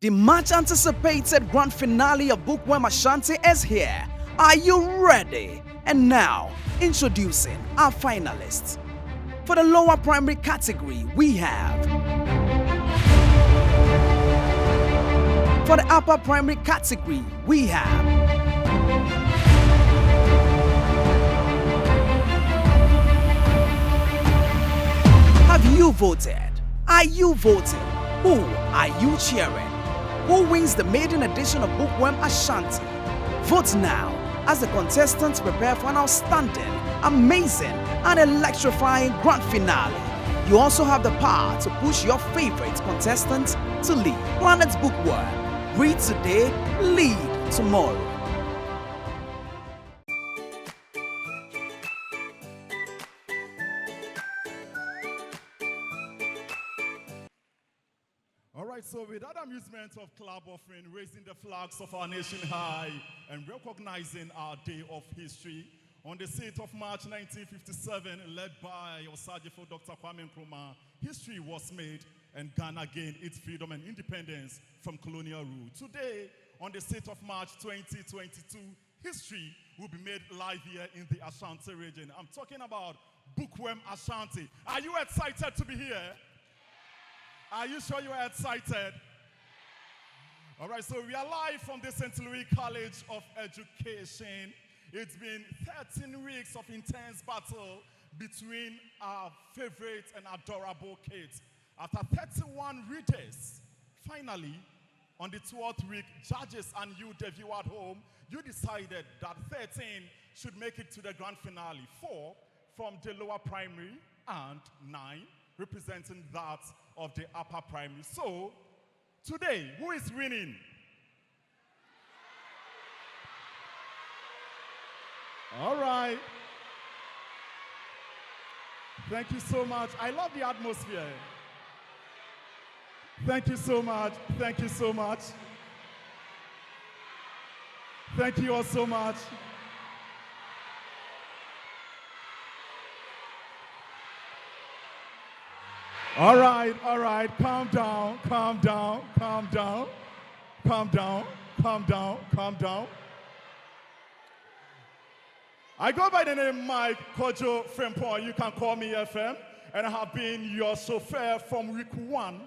The much anticipated grand finale of BookWorm Ashanti is here. Are you ready? And now, introducing our finalists. For the lower primary category, we have. For the upper primary category, we have. Have you voted? Are you voting? Who are you cheering? Who wins the maiden edition of BookWorm Ashanti? Vote now as the contestants prepare for an outstanding, amazing, and electrifying grand finale. You also have the power to push your favorite contestant to lead. Planet BookWorm. Read today, lead tomorrow. So with that amusement of club offering, raising the flags of our nation high and recognizing our day of history, on the 6th of March 1957, led by Osajifo Dr. Kwame Nkrumah, history was made and Ghana gained its freedom and independence from colonial rule. Today, on the 6th of March 2022, history will be made live here in the Ashanti region. I'm talking about BookWorm Ashanti. Are you excited to be here? Are you sure you are excited? All right, so we are live from the St. Louis College of Education. It's been 13 weeks of intense battle between our favorite and adorable kids. After 31 readers, finally, on the 12th week, judges and you, the viewer at home, you decided that 13 should make it to the grand finale. 4 from the lower primary and 9 representing that of the upper primary. So, today, who is winning? All right. Thank you so much. I love the atmosphere. Thank you so much. Thank you so much. Thank you all so much. All right, calm down, calm down, calm down, calm down, calm down, calm down. I go by the name Mike Kojo Frempon. You can call me FM, and I have been your chauffeur from week 1.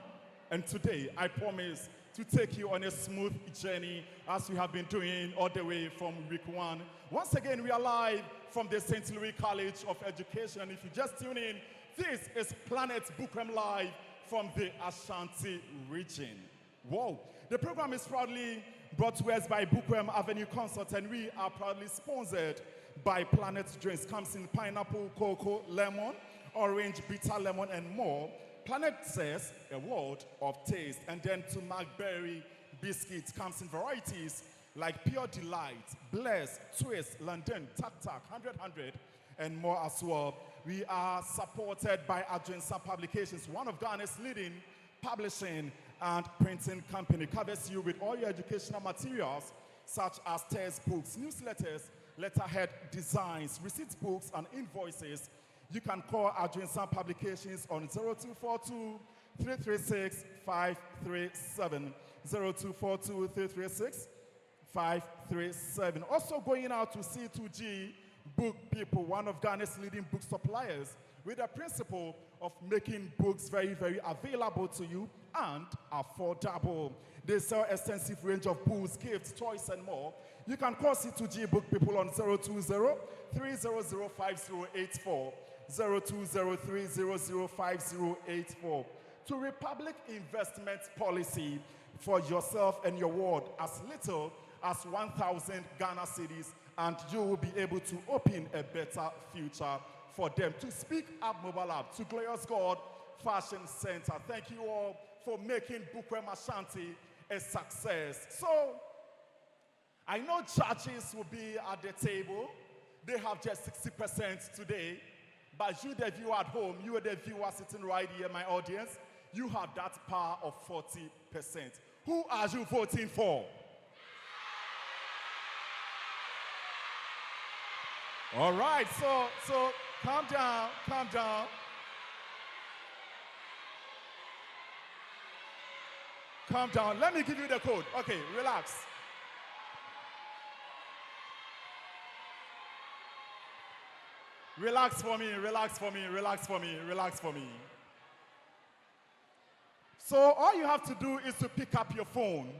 And today, I promise to take you on a smooth journey as we have been doing all the way from week 1. Once again, we are live from the St. Louis College of Education. And if you just tune in, this is Planet BookWorm Live from the Ashanti region. Whoa. The program is proudly brought to us by BookWorm Avenue Consult, and we are proudly sponsored by Planet Drinks. Comes in pineapple, cocoa, lemon, orange, bitter lemon, and more. Planet says a world of taste. And then to Macberry biscuits comes in varieties like Pure Delight, Bless, Twist, London, Tac Tac, 100, and more as well. We are supported by Adrensa Publications, one of Ghana's leading publishing and printing company. Covers you with all your educational materials, such as textbooks, newsletters, letterhead designs, receipt books, and invoices. You can call Adrensa Publications on 0242 336 537. 0242 336 537. Also going out to C2G Book People, one of Ghana's leading book suppliers, with the principle of making books very, very available to you and affordable. They sell extensive range of books, gifts, toys, and more. You can call C2G Book People on 020-300-5084, 020-300-5084. To Republic Investment Policy for yourself and your ward as little as 1,000 Ghana cedis, and you will be able to open a better future for them. To Speak Up Mobile App, to Glorious God Fashion Center. Thank you all for making BookWorm Ashanti a success. So, I know churches will be at the table. They have just 60% today. But you, the viewer at home, you are the viewer sitting right here, my audience, you have that power of 40%. Who are you voting for? All right, so calm down, calm down. Calm down. Let me give you the code. Okay, relax. Relax for me, relax for me, relax for me, relax for me. So all you have to do is to pick up your phone.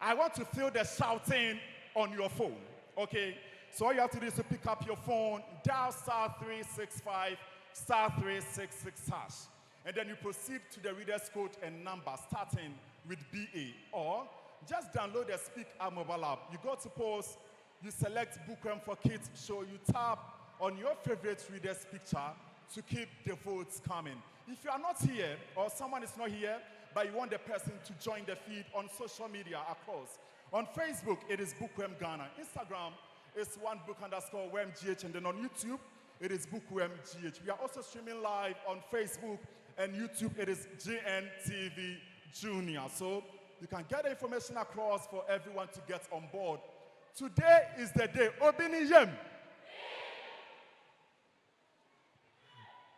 I want to feel the shouting on your phone, okay? So all you have to do is to pick up your phone, dial *365, *366 hash. And then you proceed to the reader's code and number starting with BA. Or just download the Speak Our mobile app. You go to post, you select BookWorm for Kids show, you tap on your favorite reader's picture to keep the votes coming. If you are not here or someone is not here, but you want the person to join the feed on social media across. On Facebook, it is BookWorm Ghana. Instagram is @1book_WormGH. And then on YouTube, it is BookWormGH. We are also streaming live on Facebook and YouTube. It is GNTV Junior. So you can get the information across for everyone to get on board. Today is the day. Obini Yem.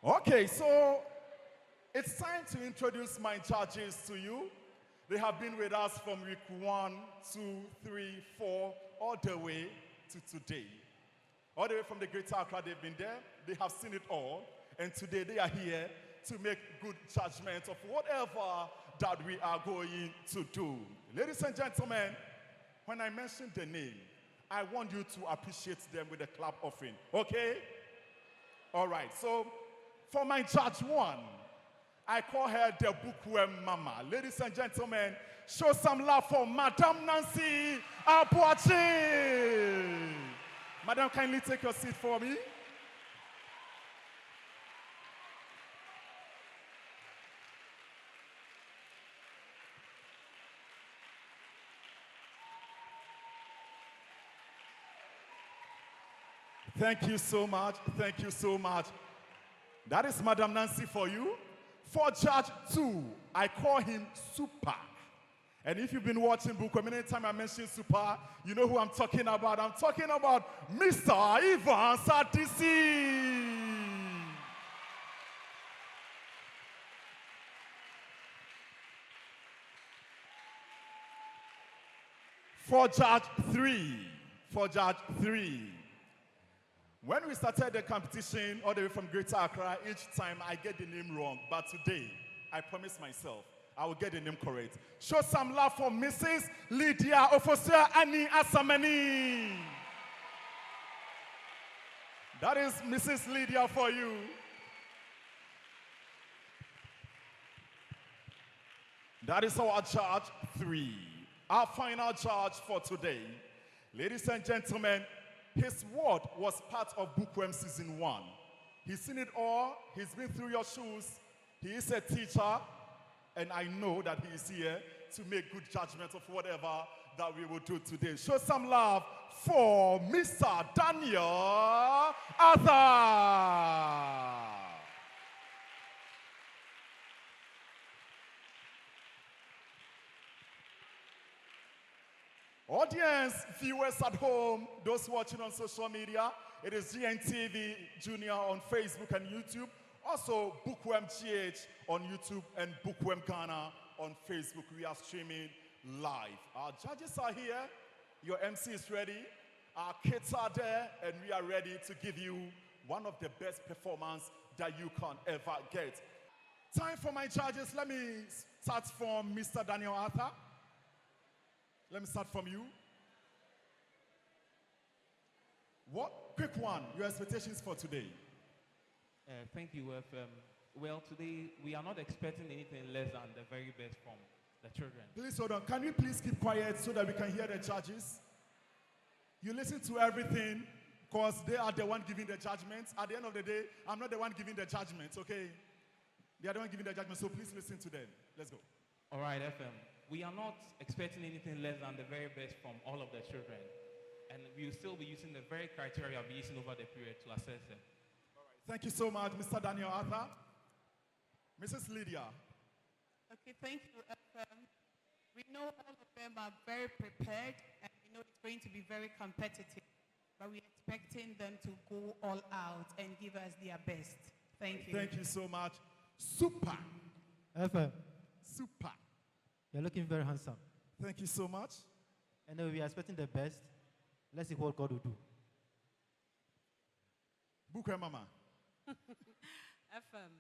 Okay, so it's time to introduce my judges to you. They have been with us from week 1, 2, 3, 4, all the way to today. All the way from the Greater Accra, they've been there. They have seen it all. And today they are here to make good judgment of whatever that we are going to do. Ladies and gentlemen, when I mention the name, I want you to appreciate them with a clap offering. Okay? All right, so for my judge 1, I call her the BookWorm Mama. Ladies and gentlemen, show some love for Madam Nancy Abuachi. Madam, kindly take your seat for me. Thank you so much. Thank you so much. That is Madam Nancy for you. For Judge 2, I call him Super. And if you've been watching BookWorm, anytime I mention Super, you know who I'm talking about. I'm talking about Mr. Ivan Sadisi. For Judge 3, when we started the competition all the way from Greater Accra, each time I get the name wrong. But today, I promise myself, I will get the name correct. Show some love for Mrs. Lydia Ofosia Annie Asamani. That is Mrs. Lydia for you. That is our judge 3. Our final judge for today. Ladies and gentlemen, his word was part of BookWorm Season 1. He's seen it all. He's been through your shoes. He is a teacher. And I know that he is here to make good judgment of whatever that we will do today. Show some love for Mr. Daniel Arthur. Audience, viewers at home, those watching on social media, it is GNTV Junior on Facebook and YouTube. Also, BookWorm GH on YouTube and BookWorm Ghana on Facebook. We are streaming live. Our judges are here. Your MC is ready. Our kids are there, and we are ready to give you one of the best performances that you can ever get. Time for my judges. Let me start from Mr. Daniel Arthur. Let me start from you. Quick one, your expectations for today. Thank you, well, today we are not expecting anything less than the very best from the children. Please hold on. Can we please keep quiet so that we can hear the judges? You listen to everything because they are the one giving the judgments. At the end of the day, I'm not the one giving the judgments, okay? They are the one giving the judgments, so please listen to them. Let's go. All right, FM. We are not expecting anything less than the very best from all of the children. And we will still be using the very criteria we'll be using over the period to assess them. All right. Thank you so much, Mr. Daniel Arthur. Mrs. Lydia. Okay, thank you, FM. We know all of them are very prepared, and we know it's going to be very competitive. But we're expecting them to go all out and give us their best. Thank you. Thank you so much. Super. FM. Super. You're looking very handsome. Thank you so much. And we are expecting the best. Let's see what God will do. BookWorm Mama. FM,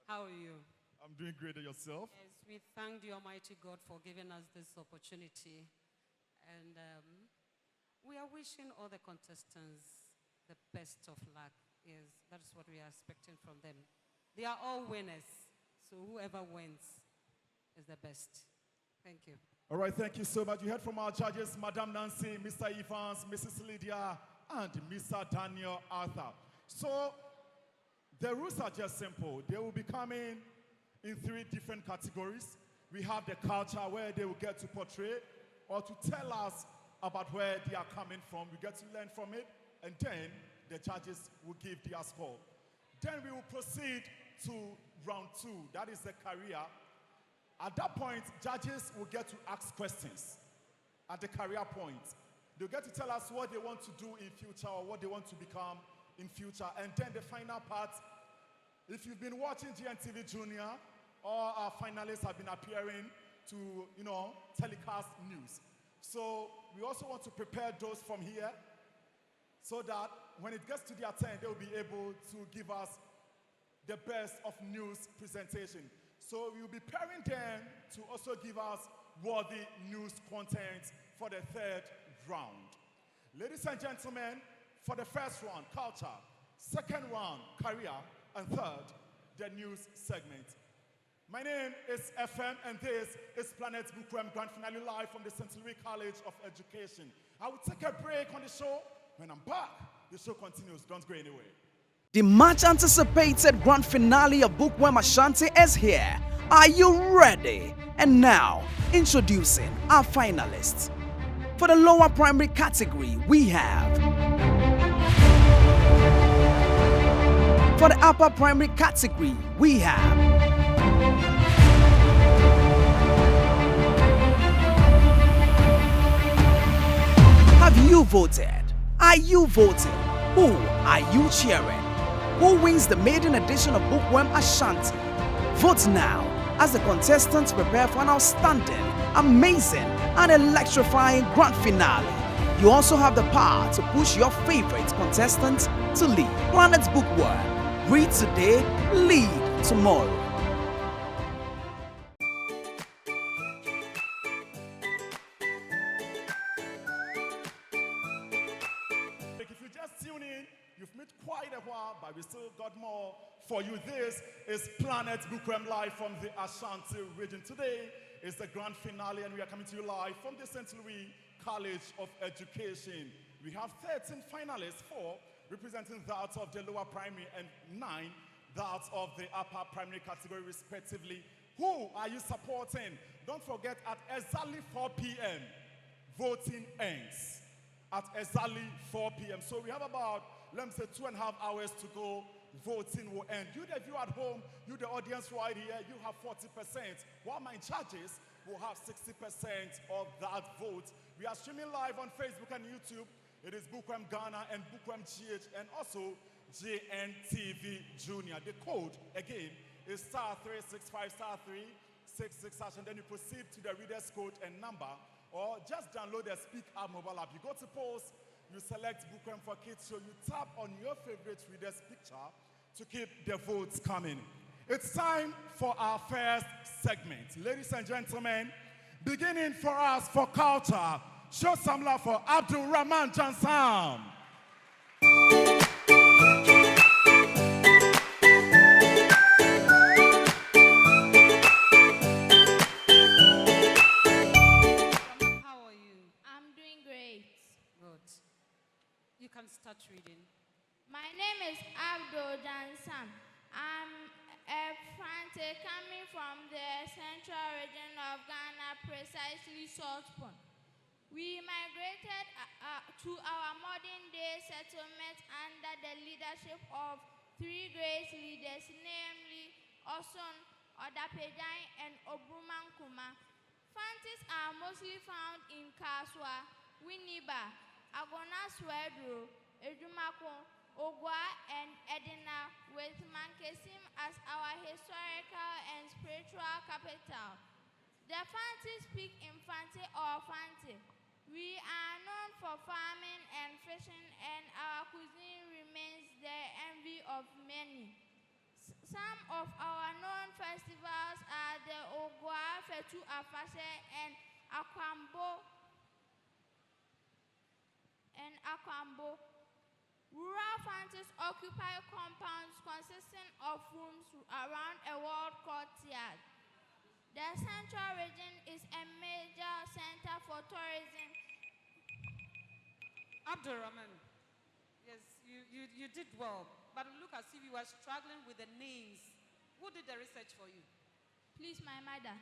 how are you? I'm doing great. And yourself? Yes, we thank the Almighty God for giving us this opportunity. And we are wishing all the contestants the best of luck. Yes, that's what we are expecting from them. They are all winners. So whoever wins is the best. Thank you. All right, thank you so much. You heard from our judges, Madam Nancy, Mr. Evans, Mrs. Lydia, and Mr. Daniel Arthur. So the rules are just simple. They will be coming in 3 different categories. We have the culture, where they will get to portray or to tell us about where they are coming from. We get to learn from it, and then the judges will give their score. Then we will proceed to round 2. That is the career. At that point, judges will get to ask questions at the career point. They'll get to tell us what they want to do in future or what they want to become in future. And then the final part, if you've been watching GNTV Junior, all our finalists have been appearing to, telecast news. So we also want to prepare those from here so that when it gets to their turn, they will be able to give us the best of news presentation. So we will be pairing them to also give us worthy news content for the 3rd round. Ladies and gentlemen, for the first round, culture, second round, career, and third, the news segment. My name is FM, and this is Planet BookWorm Grand Finale live from the St. Louis College of Education. I will take a break on the show. When I'm back, the show continues. Don't go anywhere. The much anticipated grand finale of BookWorm Ashanti is here. Are you ready? And now, introducing our finalists. For the lower primary category, we have. For the upper primary category, we have. Have you voted? Are you voting? Who are you cheering? Who wins the maiden edition of BookWorm Ashanti? Vote now as the contestants prepare for an outstanding, amazing, and electrifying grand finale. You also have the power to push your favorite contestant to lead. Planet BookWorm. Read today, lead tomorrow. If you just tune in, you've missed quite a while, but we still got more for you. This is Planet BookWorm live from the Ashanti region. Today is the grand finale, and we are coming to you live from the St. Louis College of Education. We have 13 finalists, 4 representing that of the lower primary and 9 that of the upper primary category respectively. Who are you supporting? Don't forget, at exactly 4 p.m. voting ends. At exactly 4 p.m. So we have about, let me say, 2.5 hours to go. Voting will end. You, the viewer at home, you, the audience right here, you have 40%, while my judges will have 60% of that vote. We are streaming live on Facebook and YouTube. It is BookWorm Ghana and BookWorm GH and also JNTV Junior. The code, again, is *365 *366#, and then you proceed to the reader's code and number, or just download the Speak Up mobile app. You go to post, you select BookWorm for Kids, so you tap on your favorite reader's picture to keep the votes coming. It's time for our first segment. Ladies and gentlemen, beginning for us for culture, show some love for Abdul Rahman Jansam. How are you? I'm doing great. Good. You can start reading. My name is Abdul Jansam. I'm a Fante coming from the central region of Ghana, precisely Salt Pond. We migrated to our modern-day settlement under the leadership of 3 great leaders, namely Osun, Odapejan, and Obumankuma. Fantes are mostly found in Kaswa, Winneba, Agona Swedro, Ejumako, Ogwa, and Edina, with Mankesim as our historical and spiritual capital. The Fanti speak Infante or Fanti. We are known for farming and fishing, and our cuisine remains the envy of many. Some of our known festivals are the Ogwa Fetu Afase and Akwambo. Rural fancies occupy compounds consisting of rooms around a world courtyard. The central region is a major center for tourism. Abdurrahman, yes, you did well, but look as if you were struggling with the names. Who did the research for you? Please, my mother.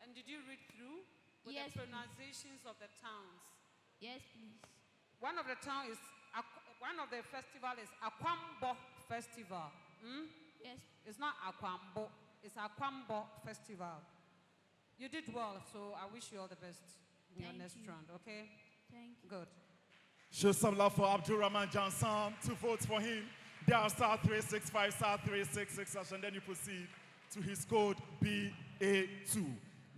And did you read through with Yes, the pronunciations of the towns? Yes, please. One of the festival is Akwambo Festival. Yes. It's not Akwambo, it's Akwambo Festival. You did well, so I wish you all the best in your next round, okay? Thank you. Good. Show some love for Abdurrahman Johnson. 2 votes for him. Dial star 365 star 366 and then you proceed to his code BA2.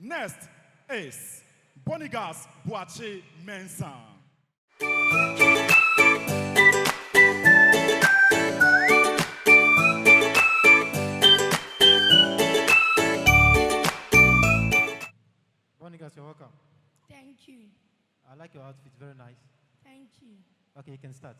Next is Bonigas Boache Mensah. Bonigas, you're welcome. Thank you. I like your outfit, very nice. Thank you. Okay, you can start.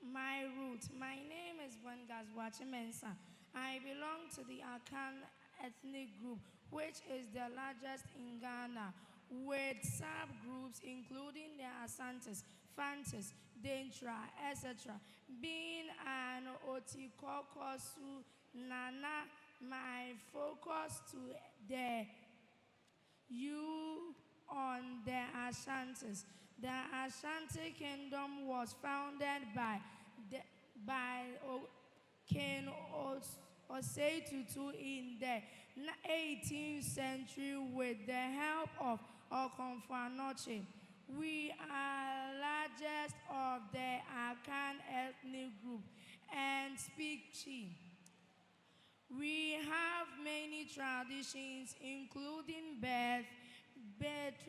My root. My name is Bonigas Boache Mensah. I belong to the Akan ethnic group, which is the largest in Ghana, with subgroups including the Asantis, Fantis, Dentra, etc. Being an Otikokosu Nana, my focus to the you on the Ashantis. The Ashanti kingdom was founded by King Osei Tutu in the 18th century with the help of Okonfanoche. We are largest of the Akan ethnic group and speak Chi. We have many traditions including birth,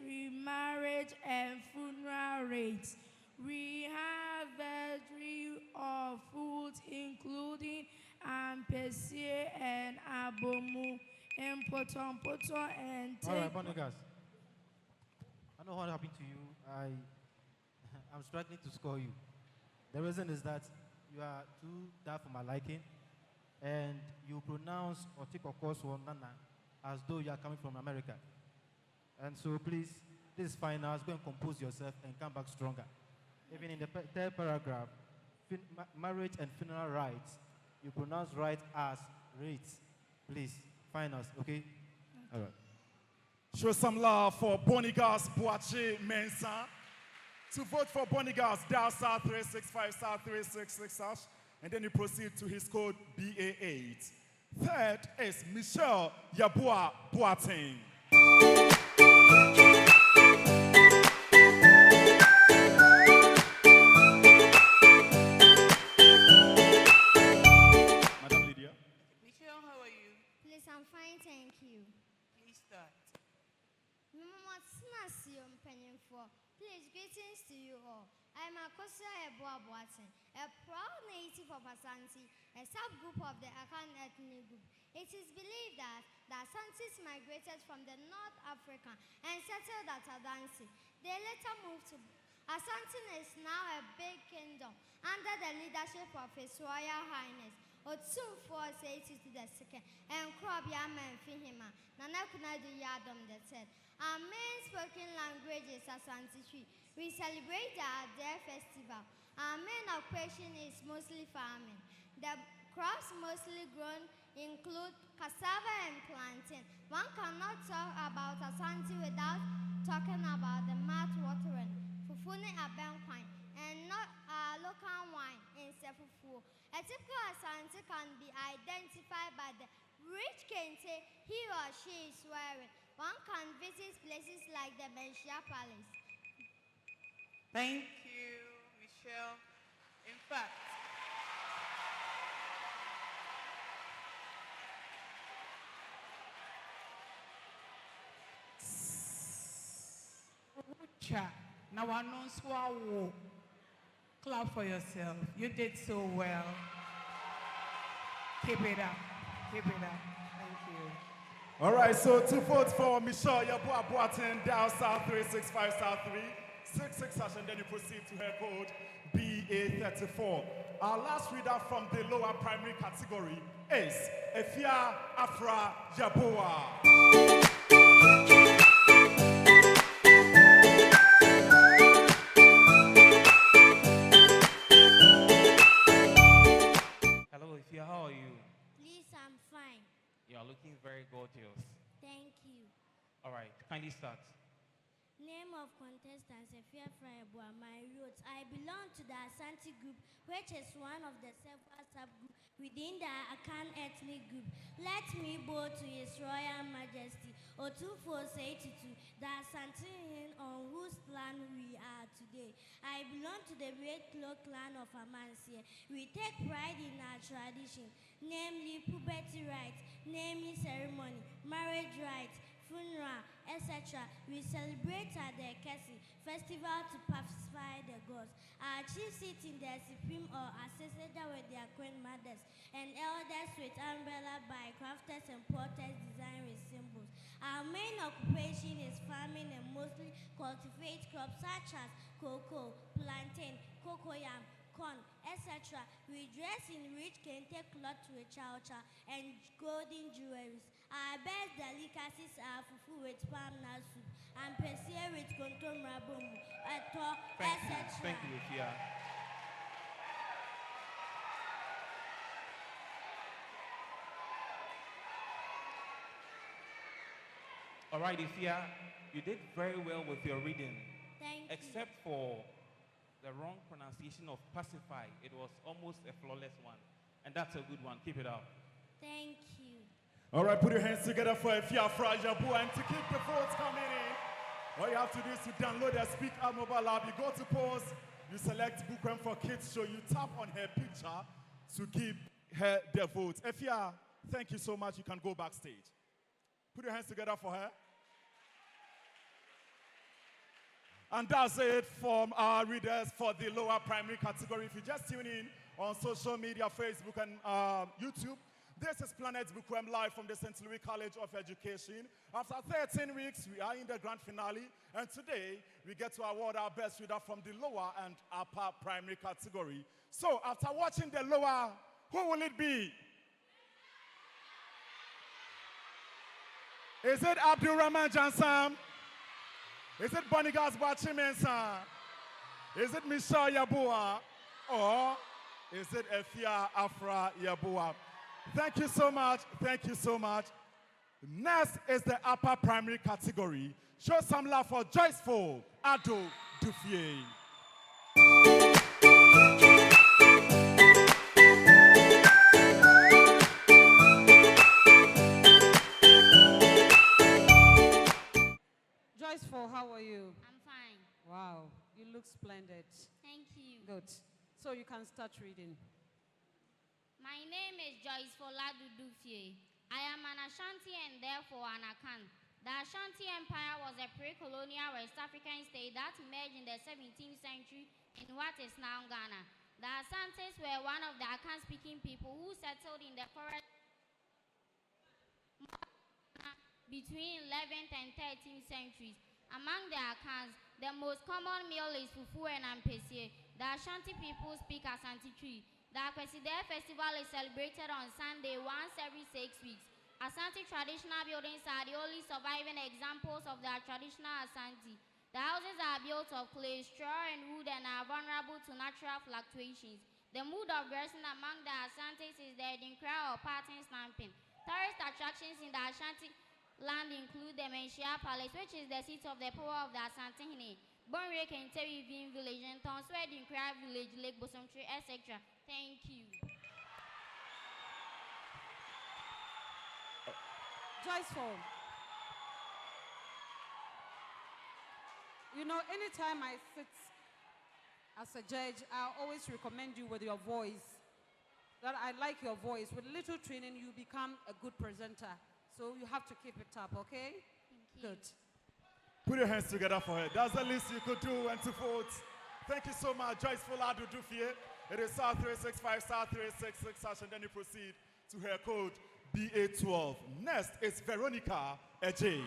remarriage, and funeral rites. We have variety of foods including ampesie and abomu, and potompoto and All right, Bonigas. I know what happened to you. I'm struggling to score you. The reason is that you are too dark for my liking, and you pronounce Otikokoso Nana as though you are coming from America. And so please, this is final. Go and compose yourself and come back stronger. Even in the third paragraph, marriage and funeral rites, you pronounce right as rates. Please, finals, okay? All right. Show some love for Bonigas Boache Mensah. To vote for Bonigas, dial star 365 star 366 and then you proceed to his code BA8. Third is Michelle Yabua Boateng. Madam Lydia. Michelle, how are you? Please, I'm fine, thank you. Please start. Please, greetings to you all. I'm Akosia Ebua Boateng, a proud native of Ashanti, a subgroup of the Akan ethnic group. It is believed that the Asantis migrated from the North Africa and settled at Adansi. They later moved to Ashanti is now a big kingdom under the leadership of His Royal Highness Otsumfo Osei II and Krobiama and Fihima Nanakuna Yadom III. Our main spoken language is Ashanti. We celebrate the Ade festival. Our main occupation is mostly farming. The crops mostly grown include cassava and plantain. One cannot talk about Ashanti without talking about the mouth watering, fufune abenkwine, and not our local wine in Sefufu. A typical Ashanti can be identified by the rich kente he or she is wearing. One can visit places like the Benshia Palace. Thank you, Michelle. In fact, Cha. Now I know swallow. Clap for yourself. You did so well. Keep it up. Keep it up. Thank you. All right, so 2 votes for Michelle Yabua Boatin, Dow South 365 South 366, and then you proceed to her code BA34. Our last reader from the lower primary category is Efia Afra Yabua. Hello, Ifya, how are you? Please, I'm fine. You are looking very gorgeous. Thank you. All right, kindly start. Name of contestants, Efia Fraibua, my roots. I belong to the Ashanti group, which is one of the several subgroups within the Akan ethnic group. Let me bow to His Royal Majesty, Otufo Seitutu, the Ashanti on whose land we are today. I belong to the great Klo clan of Amansie. We take pride in our tradition, namely puberty rites, namely ceremony, marriage rites, funeral, etc. We celebrate at the Kesi festival to pacify the gods. Our chiefs sit in the supreme or associated with their queen mothers and elders with umbrella by crafters and potters designed with symbols. Our main occupation is farming and mostly cultivate crops such as cocoa, plantain, cocoyam, corn, etc. We dress in rich kente cloth with chow and golden jewelries. Our best delicacies are fufu with palm nut soup and pesia with kontom rabomu, etc. Thank you, Ifya. All right, Ifya, you did very well with your reading. Thank Except for the wrong pronunciation of pacify. It was almost a flawless one. And that's a good one. Keep it up. Thank you. All right, put your hands together for Efia Afra Yabua, and to keep the votes coming in, all you have to do is to download the Speak Out mobile app. You go to pause, you select BookWorm for Kids Show, you tap on her picture to give her the votes. Efia, thank you so much. You can go backstage. Put your hands together for her. And that's it from our readers for the lower primary category. If you just tune in on social media, Facebook and YouTube, this is Planet BookWorm live from the St. Louis College of Education. After 13 weeks, we are in the grand finale, and today we get to award our best reader from the lower and upper primary category. So after watching the lower, who will it be? Is it Abdul Rahman Jansam? Is it Bonigas Bachimensa? Is it Michelle Yabua? Or is it Efia Afra Yabua? Thank you so much. Thank you so much. Next is the upper primary category. Show some love for Joyceful Ado Dufie. Joyceful, how are you? I'm fine. Wow, you look splendid. Thank you. Good. So you can start reading. My name is Joyceful Ado Dufie. I am an Ashanti and therefore an Akan. The Ashanti Empire was a pre-colonial West African state that emerged in the 17th century in what is now Ghana. The Asantes were one of the Akan-speaking people who settled in the forest between 11th and 13th centuries. Among the Akans, the most common meal is fufu and ampesie. The Ashanti people speak Ashanti Tree. The Akweside festival is celebrated on Sunday once every 6 weeks. Ashanti traditional buildings are the only surviving examples of their traditional Ashanti. The houses are built of clay, straw, and wood and are vulnerable to natural fluctuations. The mood of dressing among the Asantes is the Edinkra or pattern stamping. Tourist attractions in the Ashanti land include the Menchia Palace, which is the seat of the power of the Asantehene, Bonre Kentewi Village, and Tonswe Edinkra Village, Lake Bosomtree, etc. Thank you. Joyceful. You know, anytime I sit as a judge, I always recommend you with your voice. That I like your voice. With little training, you become a good presenter. So you have to keep it up, okay? Thank you. Good. Put your hands together for her. That's the least you could do and to vote. Thank you so much. Joyce Fuladu Dufie. It is star 365, star 366, and then you proceed to her code BA12. Next is Veronica Ej.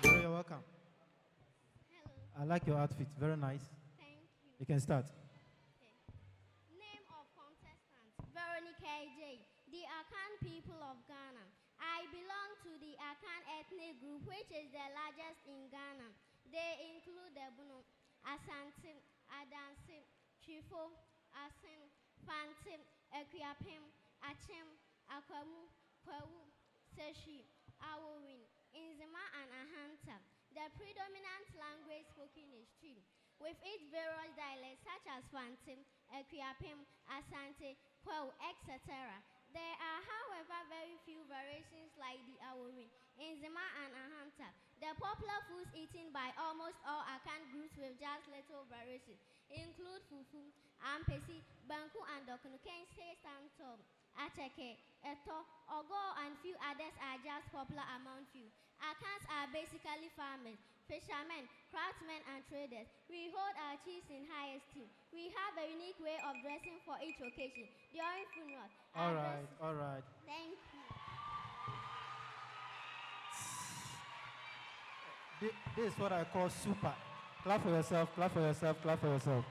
You're welcome. Hello. I like your outfit. Very nice. Thank you. You can start. Okay. Name of contestant, Veronica AJ, the Akan people of Ghana. I belong to the Akan ethnic group, which is the largest in Ghana. They include the Bunu, Ashanti, Adansi, Chifo, Asin, Fantim, Equiapim, Achim, Akwamu, Kwawu, Seshi, Awowin, Inzima, and Ahanta. The predominant language spoken is Twi, with its various dialects such as Fantim, Equiapim, Asante, Kwawu, etc. There are, however, very few variations like the Awowin, Inzima, and Ahanta. The popular foods eaten by almost all Akan groups with just little variation include fufu, ampesi, banku, and dokunu, kense, santom, acheke, eto, ogo, and few others are just popular among few. Akans are basically farmers, fishermen, craftsmen, and traders. We hold our chiefs in high esteem. We have a unique way of dressing for each occasion. During funeral. All right, all right. Thank you. This is what I call super. Clap for yourself, clap for yourself, clap for yourself.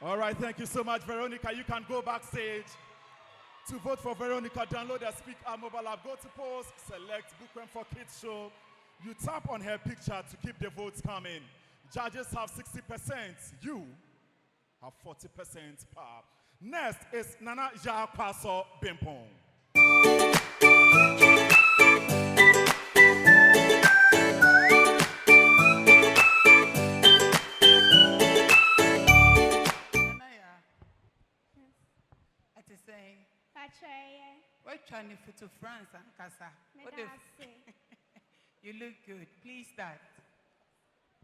All right, thank you so much, Veronica. You can go backstage to vote for Veronica. Download the Speak Our mobile app. Go to post, select BookWorm for Kids Show. You tap on her picture to keep the votes coming. Judges have 60%. You have 40% power. Next is Nana Jakwaso Bimpong. We're trying to France and Casa. You look good. Please start.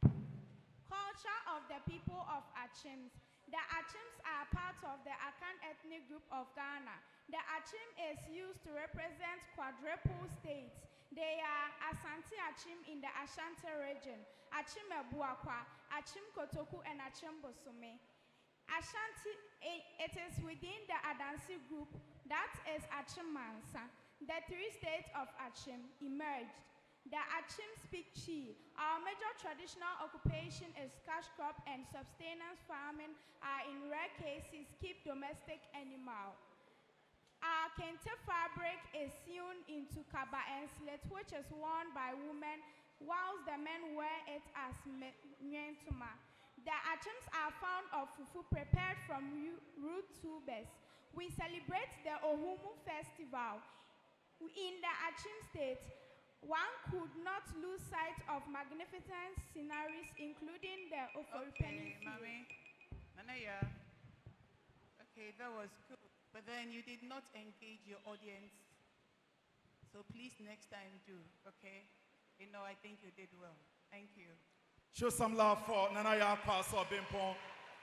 Culture of the people of Achims. The Achims are part of the Akan ethnic group of Ghana. The Achim is used to represent quadruple states. They are Ashanti Achim in the Ashanti region, Achim Ebuakwa, Achim Kotoku, and Achim Bosume. Ashanti, it is within the Adansi group, that is Achim Mansa. The three states of Achim emerged. The Achim speak Chi. Our major traditional occupation is cash crop and subsistence farming are in rare cases keep domestic animal. Our kente fabric is sewn into kaba and slit, which is worn by women, whilst the men wear it as nyentuma. The Achims are found of fufu prepared from root tubers. We celebrate the Ohumu festival. In the Achim state, one could not lose sight of magnificent sceneries, including the Oforipeni. Okay, Mami. Nanaya. Okay, that was good. But then you did not engage your audience. So please next time do, okay? You know, I think you did well. Thank you. Show some love for Nana Jakwaso Bimpong.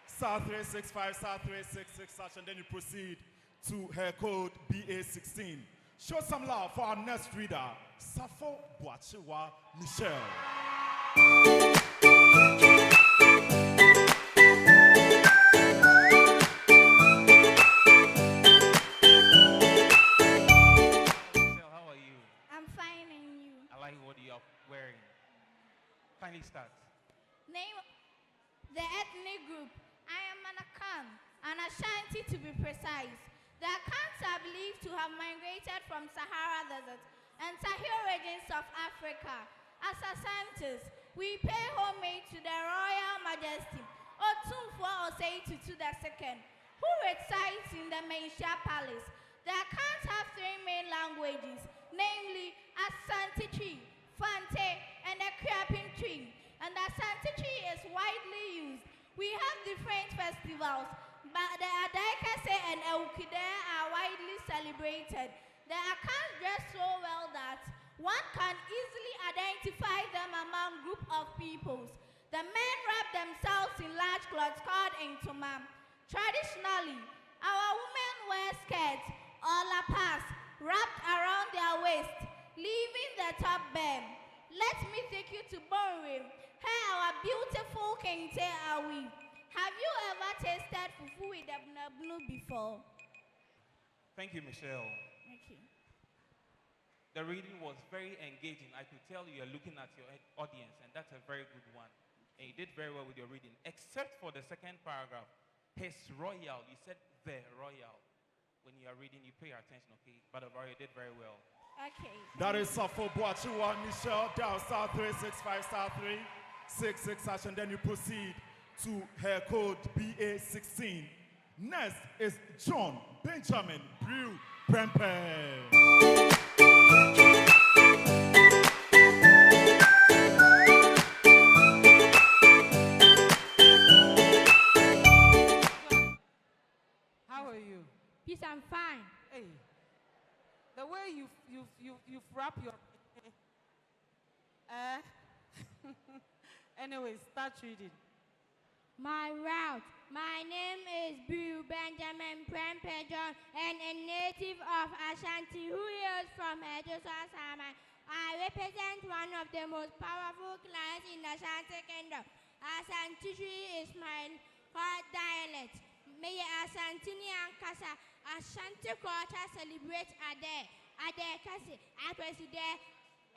Star 365, star 366, and then you proceed to her code BA16. Show some love for our next reader, Safo Boachiwa Michelle. Michelle, how are you? I'm fine, and you? I like what you are wearing. Finally start. Name the ethnic group. I am an Akan, an Ashanti to be precise. The Akans are believed to have migrated from Sahara Desert and Sahel regions of Africa. As Ashantis, we pay homage to the Royal Majesty Otumfuo Osei Tutu II, who resides in the Meisha Palace. The Akans have three main languages, namely Asante Tree, Fante, and the Kriapin Tree. And the Asante Tree is widely used. We have different festivals, but the Adaikase and Eukide are widely celebrated. The Akans dress so well that one can easily identify them among group of peoples. The men wrap themselves in large cloths called intoma. Traditionally, our women wear skirts or lapas wrapped around their waist, leaving the top bare. Let me take you to Bonwe, where our beautiful kente are we. Have you ever tasted fufu with abnabnu before? Thank you, Michelle. Okay. The reading was very engaging. I could tell you're looking at your audience, and that's a very good one. And you did very well with your reading, except for the second paragraph. His royal, you said the royal. When you are reading, you pay attention, okay? But overall, you did very well. Okay. That is Safo Boachiwa Michelle, dial star 365 star 366 hash, and then you proceed to her code BA16. Next is John Benjamin Brew Prempe. How are you? Peace, I'm fine. Hey, the way you've wrapped your anyway, start reading. My route. My name is Brew Benjamin Prempejon and a native of Ashanti who hails from Ejosa Sama. I represent one of the most powerful clans in the Ashanti kingdom. Ashanti is my core dialect. May Asantini and Kasa Ashanti culture celebrate Ade Kasi Akweside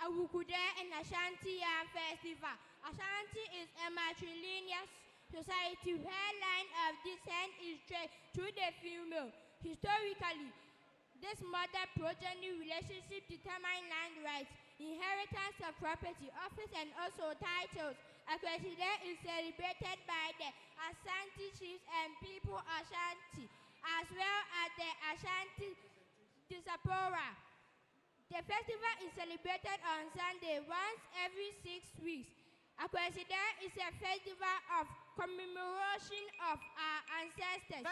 Awukude and Ashanti Yam Festival. Ashanti is a matrilineal society where line of descent is traced through the female. Historically, this mother-progeny relationship determines land rights, inheritance of property, office, and also titles. Akweside is celebrated by the Ashanti chiefs and people Ashanti, as well as the Ashanti Diaspora. The festival is celebrated on Sunday once every 6 weeks. Akweside is a festival of commemoration of our ancestors.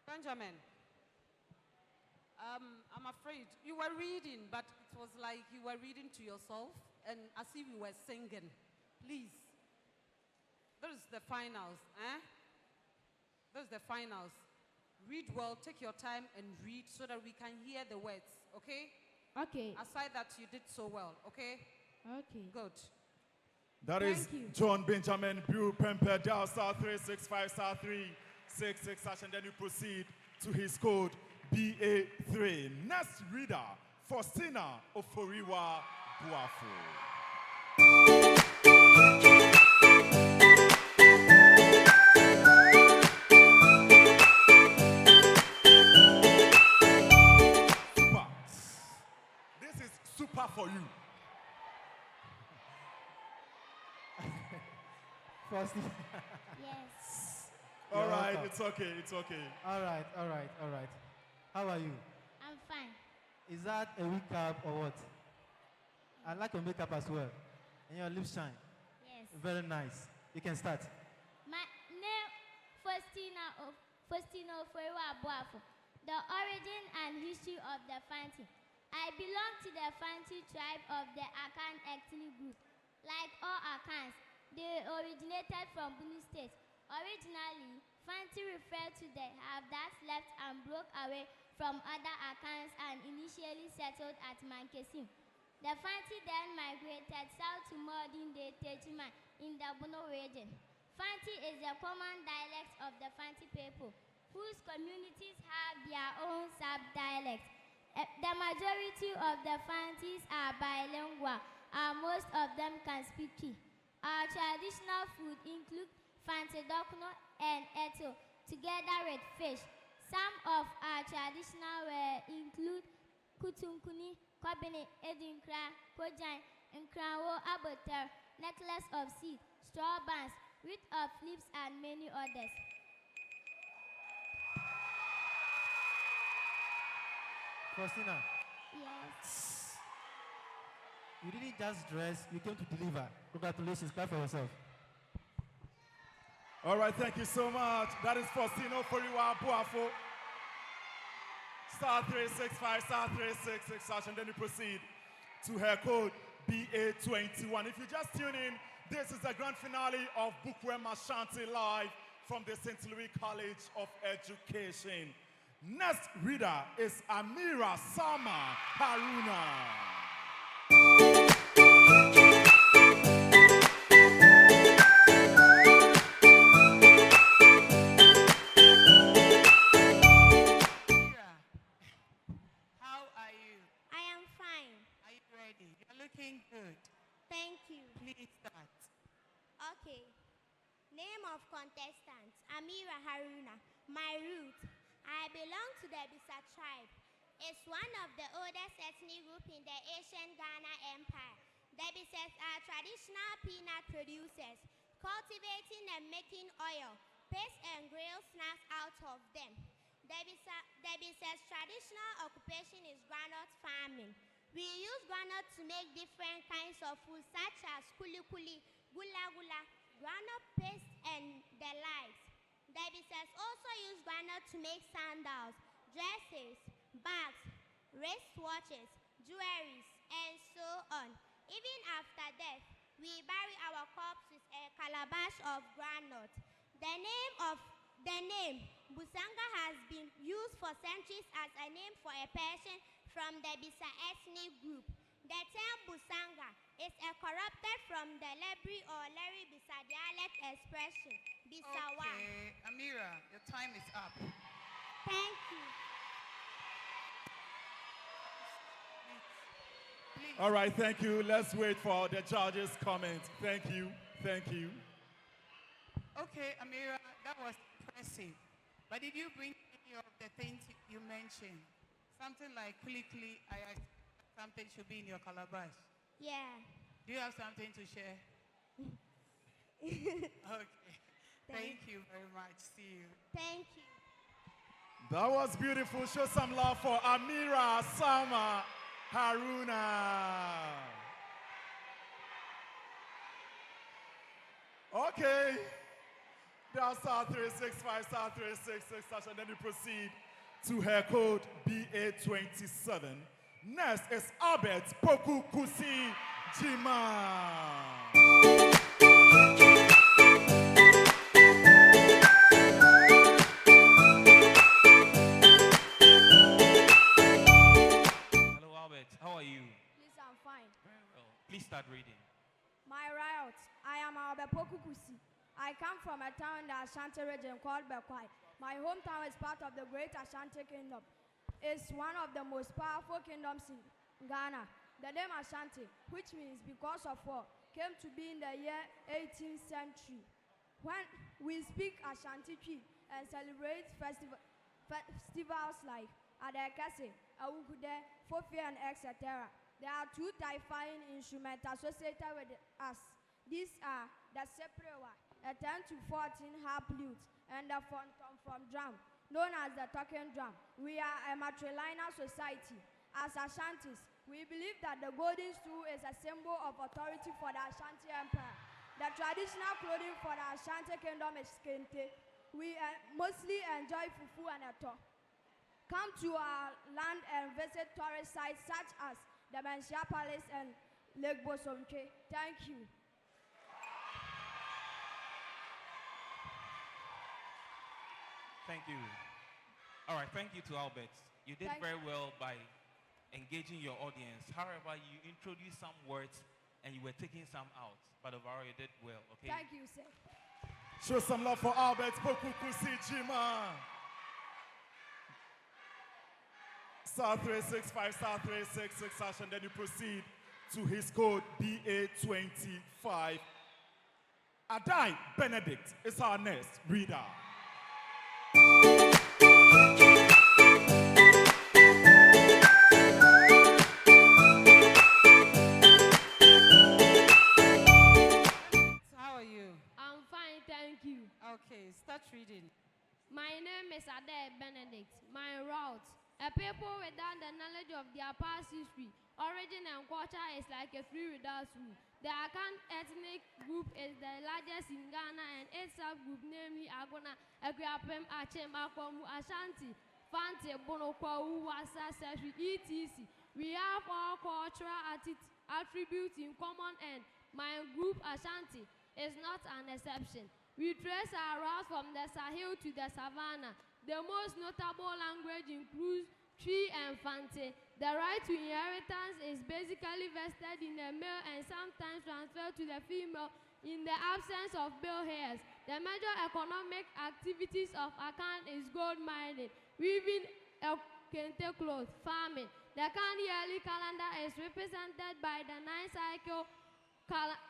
Benjamin, I'm afraid you were reading, but it was like you were reading to yourself and as if you were singing. Please, this is the finals, eh? This is the finals. Read well, take your time and read so that we can hear the words, okay? Okay. Aside that, you did so well, okay? Okay. Good. That is John Benjamin Brew Prempe, dial star 365 star 366 hash, and then you proceed to his code BA3. Next reader, Faustina Oforiwa Buafo. Super. This is super for you. Firstly, Yes. All right, welcome. it's okay, it's okay. all right. How are you? I'm fine. Is that a recap or what? I like your makeup as well. And your lips shine. Yes. Very nice. You can start. My name Faustino Foiwa Boafo. The origin and history of the Fanti. I belong to the Fanti tribe of the Akan ethnic group. Like all Akans, they originated from Bunu State. Originally, Fanti referred to the half that left and broke away from other Akans and initially settled at Mankesim. The Fanti then migrated south to modern-day Techiman in the Bono region. Fanti is a common dialect of the Fanti people, whose communities have their own sub-dialects. The majority of the Fantis are bilingual, and most of them can speak Twi. Our traditional food include Fanti Dokno and Eto, together with fish. Some of our traditional wear include Kutunkuni, Kobini, Edinkra, Kojan, Nkrawo, Aboter, necklace of seed, straw bands, wreath of leaves, and many others. Faustina, Yes. you didn't just dress, you came to deliver. Congratulations, clap for yourself. All right, thank you so much. That is Faustino Foriwa Buafo. Star 365, star 366, and then you proceed to her code BA21. If you just tune in, this is the grand finale of BookWorm Ashanti live from the St. Louis College of Education. Next reader is Amira Sama Haruna. How are you? I am fine. Are you ready? You're looking good. Thank you. Please start. Okay. Name of contestant, Amira Haruna. My root, I belong to the Bisa tribe. It's one of the oldest ethnic groups in the ancient Ghana Empire. The Bisas are traditional peanut producers, cultivating and making oil, paste and grill snacks out of them. The Bisas' traditional occupation is groundnut farming. We use groundnut to make different kinds of food such as kuli kuli, gula gula, groundnut paste, and the likes. The Bisas also use groundnut to make sandals, dresses, bags, wristwatches, jewelries, and so on. Even after death, we bury our corpse with a calabash of groundnut. The name Busanga has been used for centuries as a name for a person from the Bisa ethnic group. The term Busanga is a corrupted from the Lebri or Leri Bisa dialect expression, Bisawa. Okay, Amira, your time is up. Thank you. Please. All right, thank you. Let's wait for the judges' comment. Thank you. Thank you. Okay, Amira, that was impressive. But did you bring any of the things you mentioned? Something like kuli, something should be in your calabash. Yeah. Do you have something to share? Okay. Thank you very much. See you. Thank you. That was beautiful. Show some love for Amira Sama Haruna. Okay. Down star 365, star 366, and then you proceed to her code BA27. Next is Albert Poku Kusi Jima. Hello, Albert. How are you? Please, I'm fine. Very well. Please start reading. My route, I am Abepoku Kusi. I come from a town in the Ashanti region called Bekwai. My hometown is part of the Great Ashanti Kingdom. It's one of the most powerful kingdoms in Ghana. The name Ashanti, which means because of war, came to be in the year 18th century. When we speak Ashanti Twi and celebrate festivals like Adekase, Awukude, Fofi, and etc., there are two typifying instruments associated with us. These are the seprewa, a 10 to 14 harp lute, and the fonton from drum, known as the talking drum. We are a matrilineal society. As Ashantis, we believe that the golden stool is a symbol of authority for the Ashanti Empire. The traditional clothing for the Ashanti Kingdom is kente. We mostly enjoy fufu and eto. Come to our land and visit tourist sites such as the Menshia Palace and Lake Bosomke. Thank you. Thank you. All right, thank you to Albert. You did very well by engaging your audience. However, you introduced some words and you were taking some out. But overall, you did well, okay? Thank you, sir. Show some love for Albert Poku Kusi Jima. Star 365, star 366, and then you proceed to his code BA25. Adai Benedict is our next reader. How are you? I'm fine, thank you. Okay, start reading. My name is Ade Benedict. My route, a people without the knowledge of their past history, origin, and culture is like a free without rule. The Akan ethnic group is the largest in Ghana, and its subgroup, namely Agona, Agriapem, Achem, Akwamu, Ashanti, Fante, Bonokwa, Wasa, Sefi, etc. We have all cultural attributes in common, and my group Ashanti is not an exception. We trace our routes from the Sahel to the savannah. The most notable language includes Tree and Fante. The right to inheritance is basically vested in the male and sometimes transferred to the female in the absence of male heirs. The major economic activities of Akan is gold mining, weaving kente cloth, farming. The Akan yearly calendar is represented by the 9-cycle,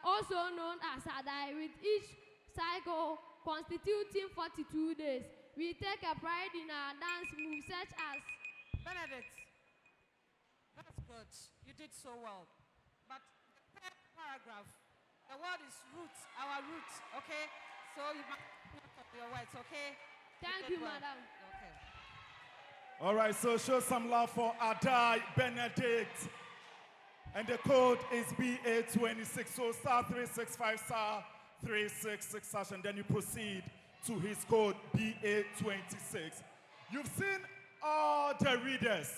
also known as Adai, with each cycle constituting 42 days. We take a pride in our dance moves such as Benedict, that's good. You did so well. But the third paragraph, the word is roots, our roots, okay? So you must put your words, okay? Thank you, madam. Okay. All right, so show some love for Adai Benedict. And the code is BA26. So *365 *366 and then you proceed to his code BA26. You've seen all the readers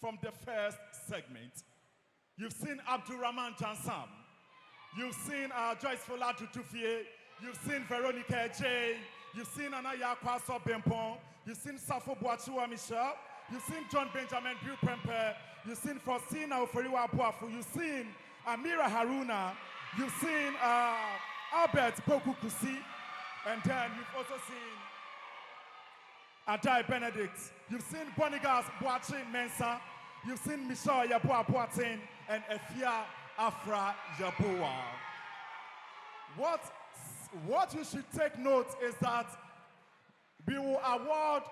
from the first segment. You've seen Abdurrahman Jansam. You've seen Joyce Foladu Tufie. You've seen Veronica J. You've seen Anaya Kwaso Bempon. You've seen Safo Boachua Michel. You've seen John Benjamin Bill Prempe. You've seen Faustina Oferiwa Boafu. You've seen Amira Haruna. You've seen Albert Pokukusi. And then you've also seen Adai Benedict. You've seen Bonigas Boachi Mensa. You've seen Michelle Yaboa Boatin and Efia Afra Yaboa. What you should take note is that we will award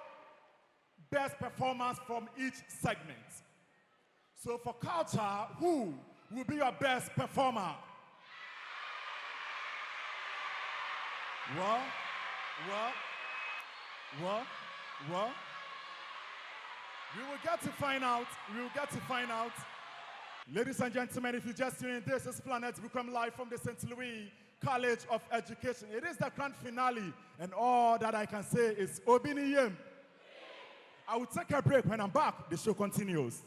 best performance from each segment. So for culture, who will be your best performer? What? We will get to find out. Ladies and gentlemen, if you just tuned in, this is Planet BookWorm live from the St. Louis College of Education. It is the grand finale, and all that I can say is Obiniyem. I will take a break. When I'm back, the show continues.